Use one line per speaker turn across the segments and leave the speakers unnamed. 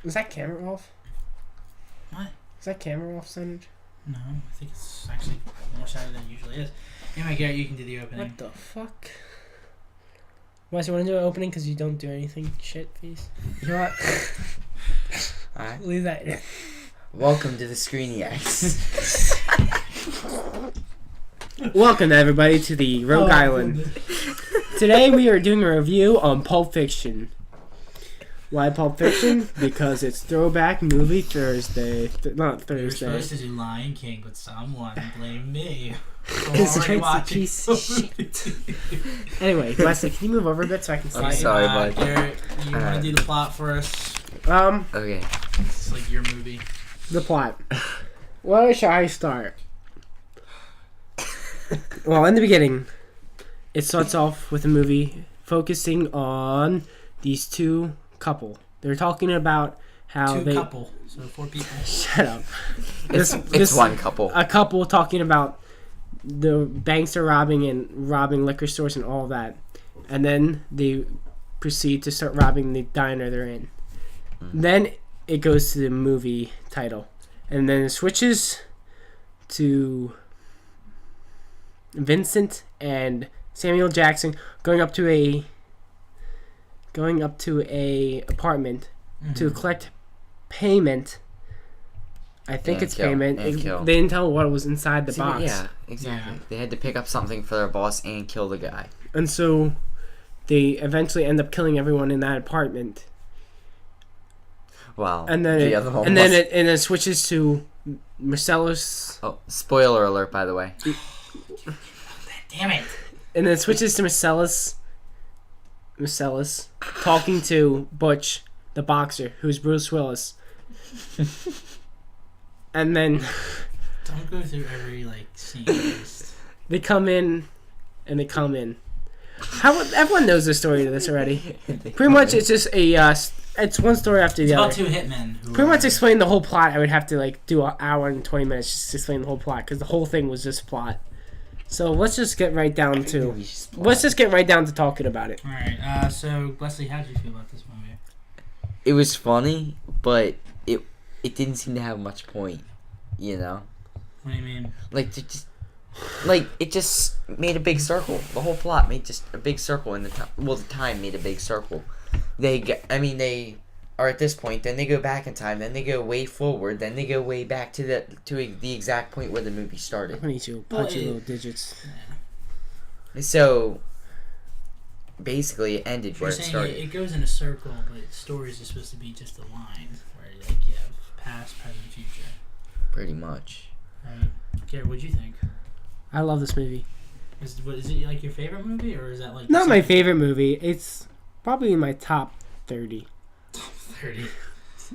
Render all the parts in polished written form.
Is that camera off?
What?
Is that camera off centered?
No, I think it's actually more shiny than it usually is. Anyway, Garrett, you can do the opening.
What the fuck? Wes, you want to do an opening because you don't do anything shit, please? You know what?
Alright.
Leave that in.
Welcome to the Screeniacs.
Welcome, everybody, to the Rogue Island. Today we are doing a review on Pulp Fiction. Why Pulp Fiction? Because it's Throwback Movie Thursday. Not
We were
Thursday.
supposed to do Lion King, but someone blamed me.
Because it's a piece of shit. Anyway, Wesley, can you move over a bit so I can slide?
I'm sorry, bud.
Garrett, you want to do the plot for us?
Okay.
It's like your movie.
The plot. Where shall I start? Well, in the beginning, it starts off with a movie focusing on these two couple. They're talking about how
Two couple, so 4 people.
Shut up.
It's one couple.
A couple talking about the banks are robbing liquor stores and all that, and then they proceed to start robbing the diner they're in. Then it goes to the movie title, and then it switches to Vincent and Samuel Jackson going up to a apartment to collect payment. I think
And
it's
kill.
payment.
And kill.
They didn't tell what was inside the box.
Yeah, exactly.
Yeah.
They had to pick up something for their boss and kill the guy.
And so they eventually end up killing everyone in that apartment.
Wow.
And then
the other one
it switches to Marcellus.
Oh, spoiler alert, by the way.
Damn it!
And then it switches to Marcellus talking to Butch, the boxer, who's Bruce Willis. And then
Don't go through every scene. Just...
they come in. Everyone knows the story to this already. Pretty much, it's just it's one story after the
It's
other.
about 2 hitmen. Who
Pretty much explain the whole plot. I would have to do an hour and 20 minutes just to explain the whole plot because the whole thing was just plot. So let's just get right down to talking about it.
All right. So Wesley, how did you feel about this movie?
It was funny, but it didn't seem to have much point. You know,
What do you mean?
It just made a big circle. The whole plot made just a big circle in the time made a big circle. They are at this point, then they go back in time, then they go way forward, then they go way back to the exact point where the movie started.
I'm gonna need you to punch your little digits.
Yeah.
So basically, it ended
You're
where it
saying
started.
it goes in a circle, but stories are supposed to be just a line where you have past, present, future.
Pretty much.
Right. Garrett, what'd you think?
I love this movie.
Is it your favorite movie, or is that
Not my favorite movie. It's probably in my top 30.
Top 30?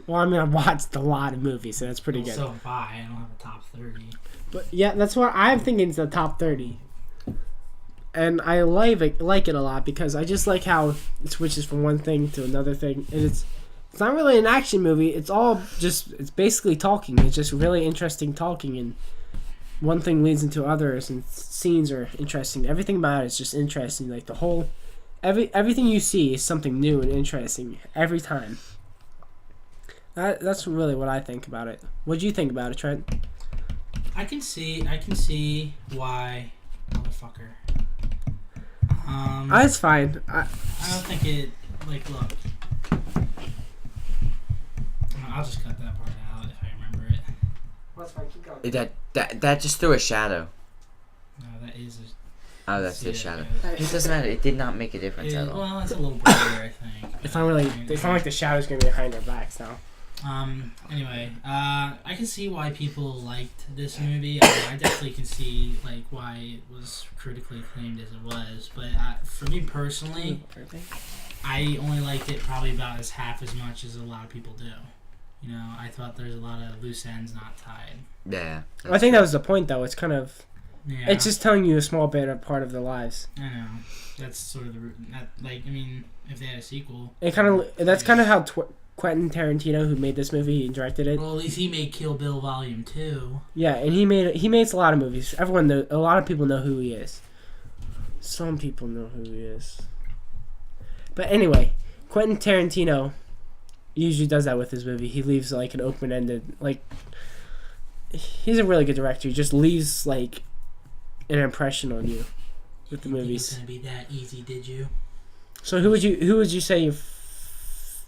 Well, I mean, I've watched a lot of movies, so that's pretty good.
So have I. I don't have a top 30.
But yeah, that's what I'm thinking is the top 30. And I like it a lot because I just like how it switches from one thing to another thing. And it's not really an action movie. It's basically talking. It's just really interesting talking, and one thing leads into others, and scenes are interesting. Everything about it is just interesting. Like the whole, everything you see is something new and interesting every time. That's really what I think about it. What do you think about it, Trent?
I can see why, motherfucker.
It's fine.
I don't think it. Look. I'll just cut that part out if I remember it.
Well, that's fine. Keep going.
That just threw a shadow.
No, that is.
Oh, that's the shadow.
Okay.
It doesn't matter. It did not make a difference at all.
Well, it's a little brighter, I think.
It's not really. It's not like the shadow's gonna be behind our backs now.
Anyway, I can see why people liked this movie. I definitely can see why it was critically acclaimed as it was. But for me personally, I only liked it probably about half as much as a lot of people do. You know, I thought there's a lot of loose ends not tied.
Yeah.
I think that was the point, though. It's kind of.
Yeah.
It's just telling you a small bit of part of their lives.
I know. That's sort of if they had a sequel.
That's kind of how Quentin Tarantino, who made this movie, he directed it.
Well, at least he made Kill Bill Volume 2.
Yeah, and he makes a lot of movies. A lot of people know who he is. Some people know who he is. But anyway, Quentin Tarantino usually does that with his movie. He leaves like an open ended like. He's a really good director. He just leaves like an impression on you with the movies.
It's gonna be that easy, did you?
So who would you say?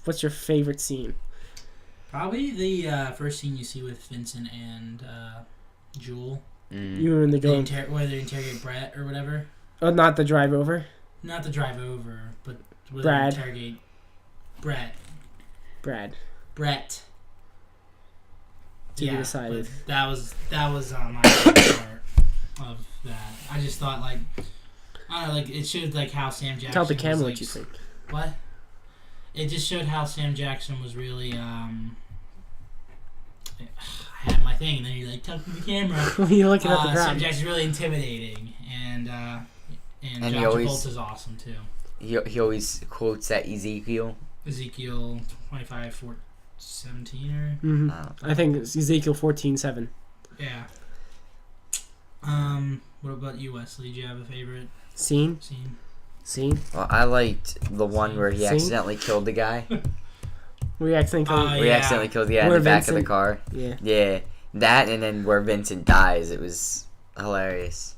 What's your favorite scene?
Probably the first scene you see with Vincent and Jewel.
You were in the going.
Where they interrogate Brett or whatever.
Oh, not the drive over.
Not the drive over, but where
Brad.
they interrogate Brett.
To be decided.
That was my favorite part of that. I just thought like I don't know, like it showed like how Sam Jackson.
Tell the camera
was,
what you think.
What? It just showed how Sam Jackson was really I had my thing, and then you like tell the camera.
You're looking at the
Sam
ground.
Jackson's really intimidating, and John Travolta's awesome too.
He always quotes that Ezekiel
25:17 or
Mm-hmm. I think it's Ezekiel 14:7.
yeah. What about you, Wesley? Do you have a favorite
Scene.
Well, I liked the one where he
Scene?
accidentally killed the guy.
We accidentally.
Where he accidentally killed the guy in
Where
the back
Vincent-
of the car.
Yeah.
Yeah, that and then where Vincent dies. It was hilarious.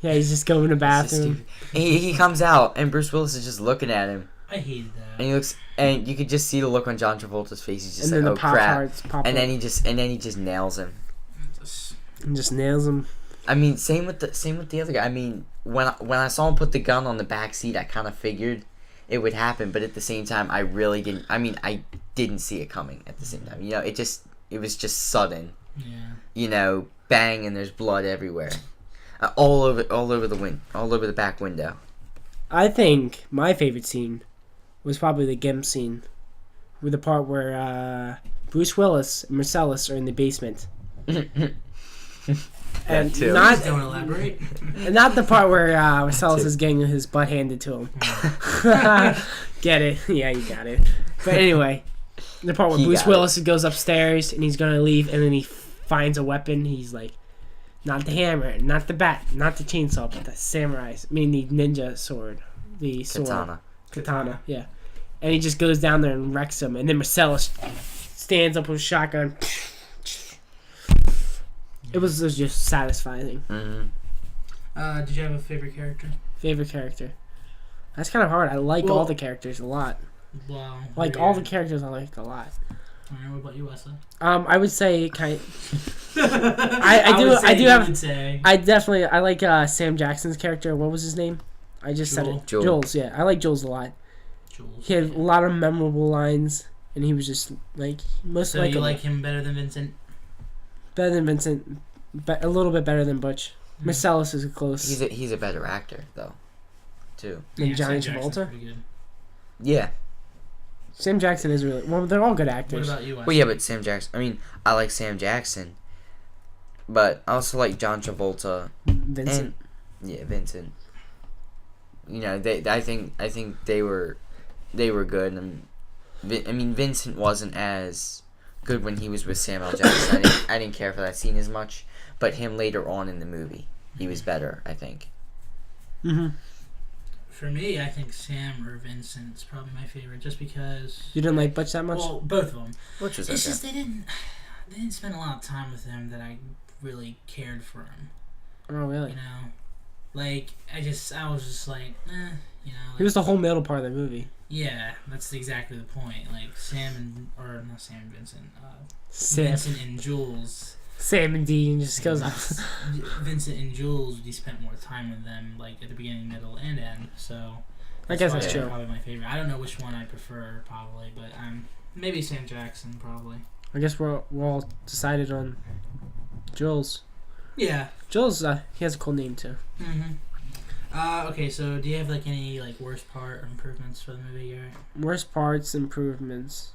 Yeah, he's just going to the
It's just
bathroom.
stupid. He comes out and Bruce Willis is just looking at him,
I hated that.
and he looks, and you could just see the look on John Travolta's face. He's just
And then
like,
the
"Oh
Pop
crap!"
Tarts pop
And
up
then he just nails him.
and just nails him.
I mean, same with the other guy. I mean, when I saw him put the gun on the back seat, I kind of figured it would happen, but at the same time, I really didn't. I mean, I didn't see it coming. At the same time, you know, it was just sudden.
Yeah.
You know, bang, and there's blood everywhere, all over the back window.
I think my favorite scene was probably the Gimp scene, with the part where Bruce Willis and Marcellus are in the basement. And
too.
Please don't elaborate.
And not the part where Marcellus is getting his butt handed to him. Get it? Yeah, you got it. But anyway, the part where
He
Bruce
got
Willis goes upstairs and he's gonna leave, and then he finds a weapon. He's like, not the hammer, not the bat, not the chainsaw, but the samurai. I mean, the ninja sword, the sword, katana. Yeah. And he just goes down there and wrecks him. And then Marcellus stands up with a shotgun. It was just satisfying.
Mm-hmm.
Did you have a favorite character?
Favorite character? That's kind of hard. I like all the characters a lot.
Wow.
Like all the characters, I like a lot.
Alright, what about you, Wesley?
I would say I definitely like Sam Jackson's character. What was his name? I just said it.
Joel.
Jules. Yeah, I like Jules a lot.
Jules.
He had a lot of memorable lines, and he was just like most
So
likable.
you like him better than Vincent?
Better than Vincent, a little bit better than Butch. Marcellus is close.
He's a better actor though, too.
Than Johnny
Sam Jackson's
Travolta.
pretty good.
Yeah.
Sam Jackson is really well. They're all good
What
actors.
about you, Wesley?
Well, yeah, but Sam Jackson. I mean, I like Sam Jackson, but I also like John Travolta.
Vincent.
Yeah, Vincent. You know, I think they were good. And I mean, Vincent wasn't as good when he was with Samuel Jackson. I didn't care for that scene as much, but him later on in the movie, he was better. I think.
Mm-hmm.
For me, I think Sam or Vincent's probably my favorite, just because.
You didn't like Butch that much?
Well, both of them.
Which was
It's
okay.
just they didn't spend a lot of time with him that I really cared for him.
Oh, really?
You know, like I was just like, you know. Like,
He was the whole middle part of the movie.
Yeah, that's exactly the point. Like not Sam and Vincent.
Sam.
Vincent and Jules.
Sam and Dean just goes off.
Vincent and Jules, we spent more time with them, like at the beginning, middle, and end. So
I guess
why
that's
they're
true.
Probably my favorite. I don't know which one I prefer, probably, but maybe Sam Jackson, probably.
I guess we're all decided on Jules.
Yeah.
Jules, he has a cool name too.
Okay, so do you have like any like worst part or improvements for the movie, Gary?
Worst parts, improvements.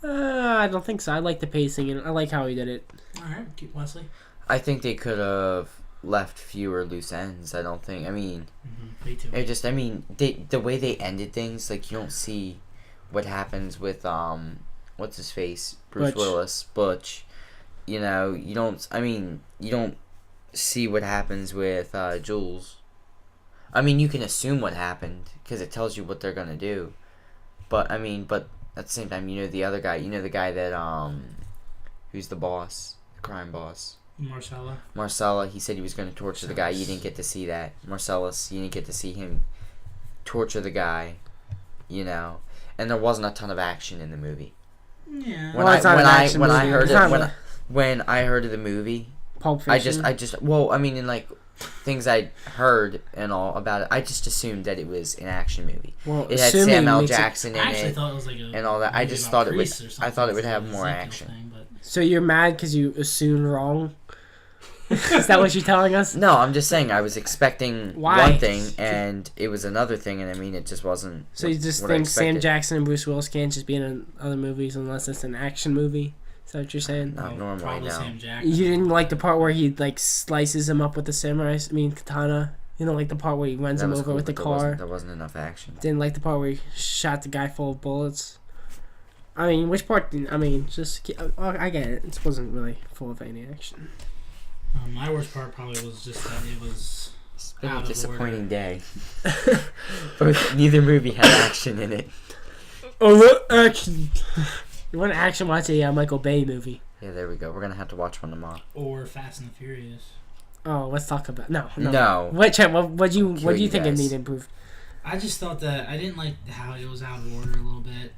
I don't think so. I like the pacing and I like how he did it.
All right, keep Wesley.
I think they could have left fewer loose ends. I don't think. I mean,
Me too.
it just. I mean, the way they ended things, like you don't see what happens with what's his face, Bruce
Butch.
Willis, Butch. You know, you don't. I mean, you don't see what happens with Jules. I mean, you can assume what happened because it tells you what they're gonna do, But I mean, but at the same time, you know the other guy. You know the guy that who's the boss, the crime boss. Marcella. He said he was going to torture the guy. You didn't get to see that. Marcellus. You didn't get to see him torture the guy. You know, and there wasn't a ton of action in the movie.
Yeah.
When I heard of the movie,
Pulp Fiction.
I just well, I mean, in like things I heard and all about it, I just assumed that it was an action movie.
Well,
it had Samuel Jackson in
I actually
it
thought it was like
and all that. I just thought it would. I thought it would have more action.
So you're mad because you assumed wrong? Is that what you're telling us?
No, I'm just saying I was expecting
Why?
one thing and it was another thing, and I mean it just wasn't.
So you just think Sam Jackson and Bruce Willis can't just be in other movies unless it's an action movie? Is that what you're saying?
Not normally, no.
Sam Jackson.
You didn't like the part where he like slices him up with the katana? You know, like the part where he runs him over with the car?
There wasn't enough action.
Didn't like the part where he shot the guy full of bullets? I mean, which part didn't... I mean, just... I get it. It wasn't really full of any action.
My worst part probably was just that it was...
It's been a disappointing day. Neither movie had action in it.
Oh, what action? You want action? Watch a Michael Bay movie.
Yeah, there we go. We're going to have to watch one tomorrow.
Or Fast and the Furious.
Oh, let's talk about... No.
What
do you think it needed improved?
I just thought that... I didn't like how it was out of order a little bit.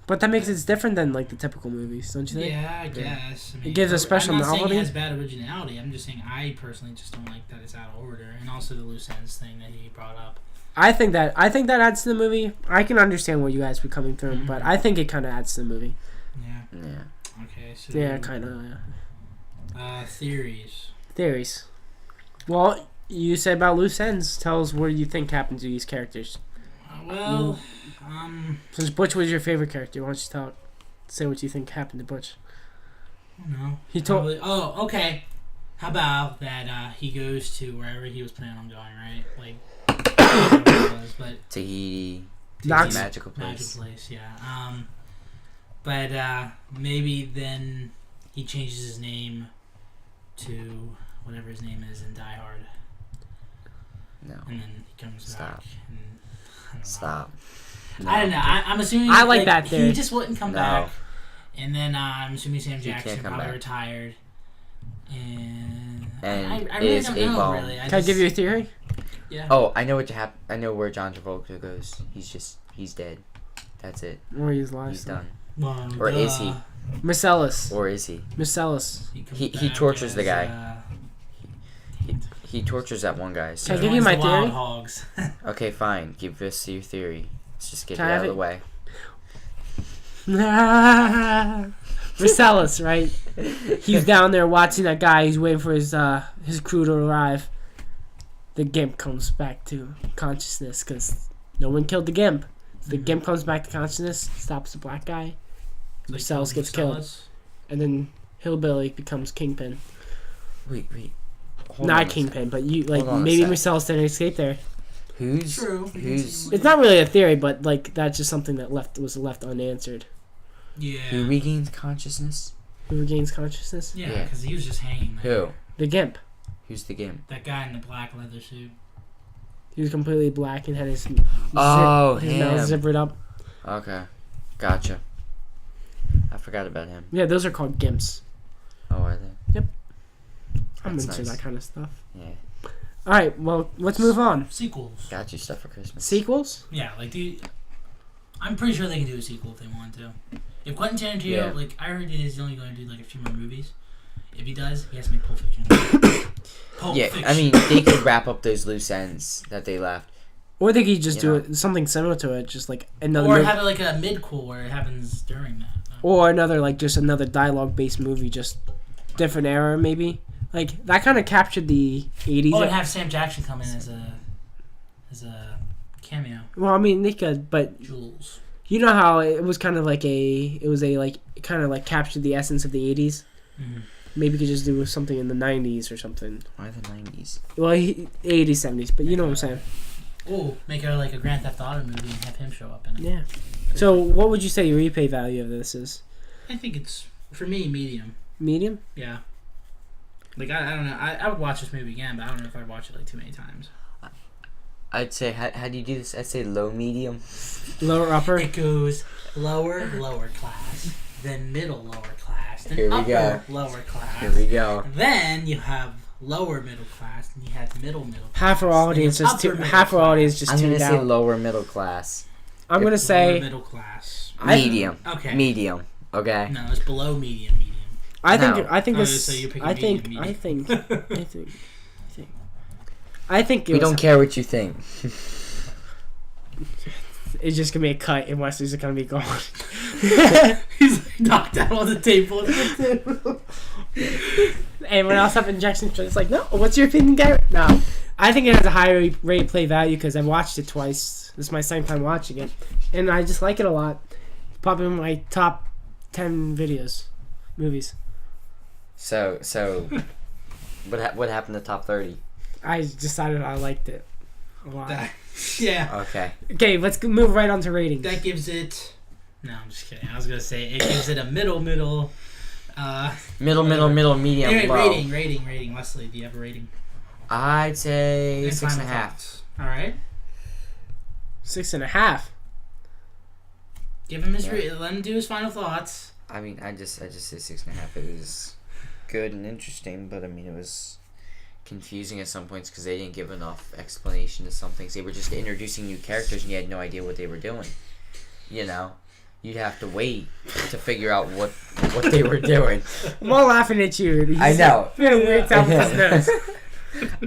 But that makes it different than like the typical movies, don't you think?
Yeah, I guess. I mean,
it gives a special novelty.
I'm not saying it has bad originality. I'm just saying I personally just don't like that it's out of order, and also the loose ends thing that he brought up.
I think that adds to the movie. I can understand where you guys were coming from, but I think it kind of adds to the movie.
Yeah. Okay. So
yeah, kind of. Yeah.
Theories.
Well, you said about loose ends. Tell us what you think happened to these characters. Since Butch was your favorite character, why don't you say what you think happened to Butch?
I don't know.
He told.
Oh, okay. How about that? He goes to wherever he was planning on going, right? Like, whatever it was, but
Tahiti.
Magical
place. Yeah. But maybe then he changes his name to whatever his name is in Die Hard.
No.
And then he comes back. And,
Stop. No.
I don't know. I'm assuming.
I like that theory.
He just wouldn't come back. And then I'm assuming Sam Jackson probably retired. And I really don't know. Really.
Can I give you a theory?
Yeah.
Oh, I know what happened. I know where John Travolta goes. He's dead. That's it.
Or he's lost.
He's done.
Or
is he?
Marcellus.
Or is he?
Marcellus.
He tortures the guy. He tortures that one guy. So.
Can I give you my theory?
Hogs.
Okay, fine. Give us your theory. Let's just get it out of the way.
Marcellus, right? He's down there watching that guy. He's waiting for his crew to arrive. The Gimp comes back to consciousness because no one killed the Gimp. The Gimp comes back to consciousness, stops the black guy. Marcellus gets killed. And then Hillbilly becomes Kingpin.
Wait.
Not Kingpin, but maybe Marcellus didn't escape there.
Who's?
It's not really a theory, but like that's just something that was left unanswered.
Yeah.
Who regains consciousness?
Who regains consciousness?
Yeah, because he was just hanging there.
Who?
The Gimp.
Who's the Gimp?
That guy in the black leather suit.
He was completely black and had his
mouth
zippered up.
Okay, gotcha. I forgot about him.
Yeah, those are called Gimps.
Oh, are they?
Yep. I'm
That's
into
nice.
that kind of stuff.
Yeah.
All right, well, let's move on.
Sequels.
Got you stuff for Christmas.
Sequels?
Yeah, I'm pretty sure they can do a sequel if they want to. If Quentin Tarantino, I heard he's only going to do like a few more movies. If he does, he has to make Pulp Fiction. Fiction.
I mean, they could wrap up those loose ends that they left.
Or they could just do it something similar to it, just like another.
Or have it like a mid-quel where it happens during that.
Or another dialogue-based movie, just different era maybe. Like that kind of captured the 80s.
Oh, and have Sam Jackson come in as a cameo.
Well, I mean they could, but
Jules.
You know how it was kind of like captured the essence of the 80s.
Mm-hmm.
Maybe you could just do something in the 90s or something.
Why the 90s?
Well, 80s, 70s, but you know what I'm saying.
Oh, make it like a Grand Theft Auto movie and have him show up in it.
Yeah. So, what would you say your replay value of this is?
I think it's, for me, medium.
Medium?
Yeah. Like, I don't know. I would watch this movie again, but I don't know if I'd watch it like too many times.
I'd say, how do you do this? I'd say low, medium.
Lower, upper.
It goes lower class, then middle lower class, then
Here we
upper
go.
lower class.
Here we go.
Then you have lower middle class, and you have middle class.
Half our audience
then
just
upper middle
half our
class.
audience just
I'm
tuned
gonna say
out.
lower middle class.
I'm gonna
Lower
say
middle class.
Medium.
Okay.
Medium. Okay.
No, it's below medium.
I think
No.
I think
Oh,
this.
so you're picking
I think
medium.
I think I think it
We
was,
don't care what you think.
it's just gonna be a cut and Wesley's gonna be gone.
He's like knocked out on the table.
Anyone else have injections? It's like, no. What's your opinion, Garrett? No. I think it has a higher rate play value because I've watched it twice. This is my second time watching it, and I just like it a lot. It's probably in my top 10 movies.
So, what happened to top 30?
I decided I liked it a lot.
Yeah.
Okay.
Okay, let's move right on to ratings.
That gives it. No, I'm just kidding. I was gonna say it gives it a middle.
Middle,
Whatever.
medium,
Anyway,
low.
rating. Wesley, do you have a rating?
I'd say
And
6.5.
final thoughts. All right.
6.5.
Give him his.
Yeah.
Let him do his final thoughts.
I mean, I just say 6.5. It was good and interesting, but I mean, it was confusing at some points because they didn't give enough explanation to some things. They were just introducing new characters, and you had no idea what they were doing. You know, you'd have to wait to figure out what they were doing.
I'm all laughing at you. He's
I know.
Doing a weird sound with his nose.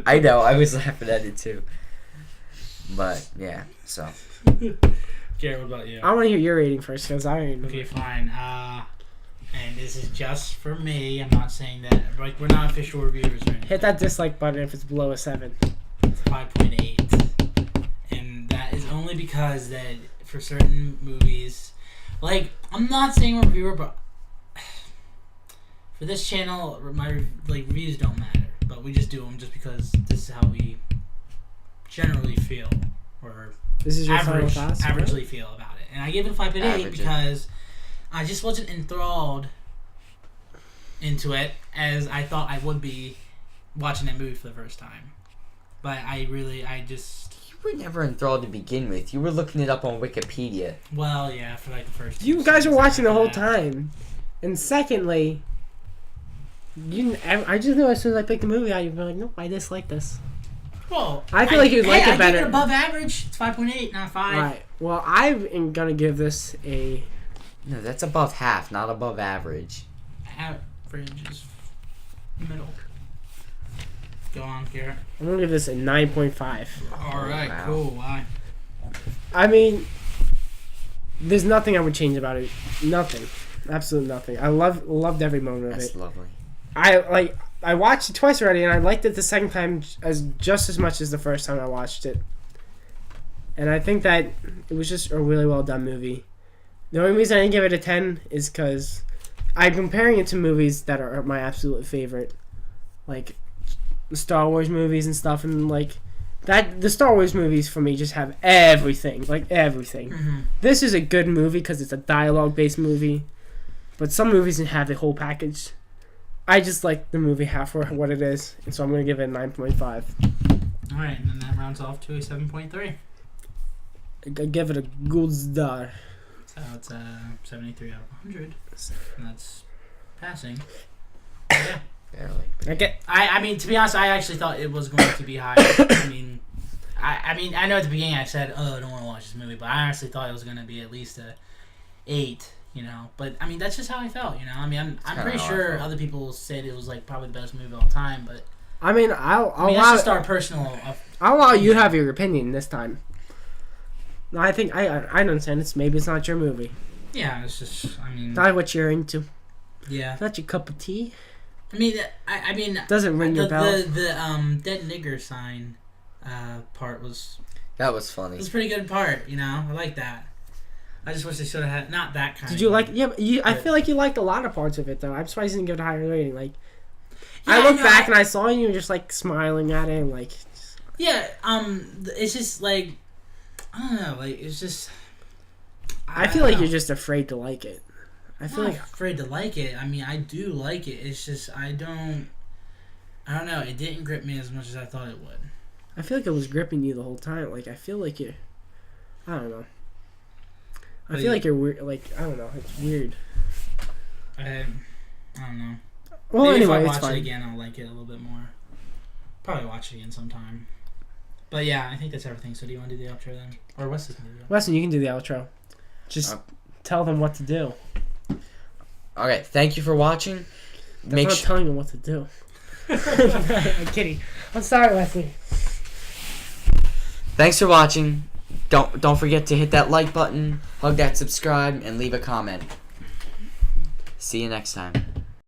I know. I was laughing at it too. But yeah, so
Garrett, what about you?
I want to hear your rating first because I already know.
Okay, fine. And this is just for me. I'm not saying that. Like, we're not official reviewers or anything.
Hit that dislike button if it's below a 7.
It's 5.8, and that is only because that for certain movies, like, I'm not saying I'm a reviewer, but for this channel, my reviews don't matter. But we just do them just because this is how we generally feel, or
This is your final thoughts?
averagely feel about it. And I give it a 5.8
Average it.
because I just wasn't enthralled into it as I thought I would be watching that movie for the first time. But I just...
you were never enthralled to begin with. You were looking it up on Wikipedia.
Well, yeah, for like the first...
You guys were watching the whole time. And secondly, I just knew as soon as I picked the movie out, you'd be like, nope, I dislike this.
Well,
I feel like you'd like it
I
better.
give it above average. It's 5.8, not 5.
Alright, well, I'm going to give this a...
No, that's above half, not above average.
Average is middle. Go on, Garrett.
I'm going to give this a 9.5.
All right,
wow.
cool. Why?
I mean, there's nothing I would change about it. Nothing. Absolutely nothing. I loved every moment of
That's
it.
lovely.
I watched it twice already, and I liked it the second time just as much as the first time I watched it. And I think that it was just a really well done movie. The only reason I didn't give it a 10 is because I'm comparing it to movies that are my absolute favorite, like the Star Wars movies and stuff, and like that. The Star Wars movies for me just have everything, like everything.
Mm-hmm.
This is a good movie because it's a dialogue-based movie, but some movies can have the whole package. I just like the movie half for what it is, and so I'm going to give it a 9.5.
All right, and then that rounds off to a 7.3.
I give it a gold star.
So it's 73 out of 100, and that's passing. Yeah.
Barely.
I mean, to be honest, I actually thought it was going to be higher. I mean, I know at the beginning I said, oh, I don't want to watch this movie, but I honestly thought it was going to be at least a 8. You know, but I mean that's just how I felt. You know, I mean I'm pretty sure other people said it was like probably the best movie of all time, but
I mean I'll
that's just our personal.
I'll allow you to have your opinion this time. No, I think I understand. Maybe it's not your movie.
Yeah, it's just I mean
Not what you're into.
Yeah,
Not your cup of tea.
I mean I mean
Doesn't ring your bell.
The dead nigger sign part was
That was funny.
it was a pretty good part. You know, I like that. I just wish they should have had not that kind.
Did you like? Yeah, I feel like you liked a lot of parts of it though. I'm surprised you didn't give it a higher rating. Like,
Yeah,
I look
know,
back and I saw you just like smiling at it and like.
Yeah, it's just like I don't know, like it's just.
I feel like you're just afraid to like it. I feel
I'm
like
not afraid to like it. I mean, I do like it. It's just I don't know. It didn't grip me as much as I thought it would.
I feel like it was gripping you the whole time. Like I feel like you're. I don't know. I feel like you're weird. Like I don't know. It's weird.
I don't know.
Well,
Maybe
anyway,
if I
it's
watch
fine.
it again, I'll like it a little bit more. Probably watch it again sometime. But yeah, I think that's everything. So do you want to do the outro then, or what's this movie?
Weston, you can do the outro. Just tell them what to do.
Okay, thank you for watching.
That's not telling them what to do. I'm kidding. I'm sorry, Wesley.
Thanks for watching. Don't forget to hit that like button, hug that subscribe, and leave a comment. See you next time.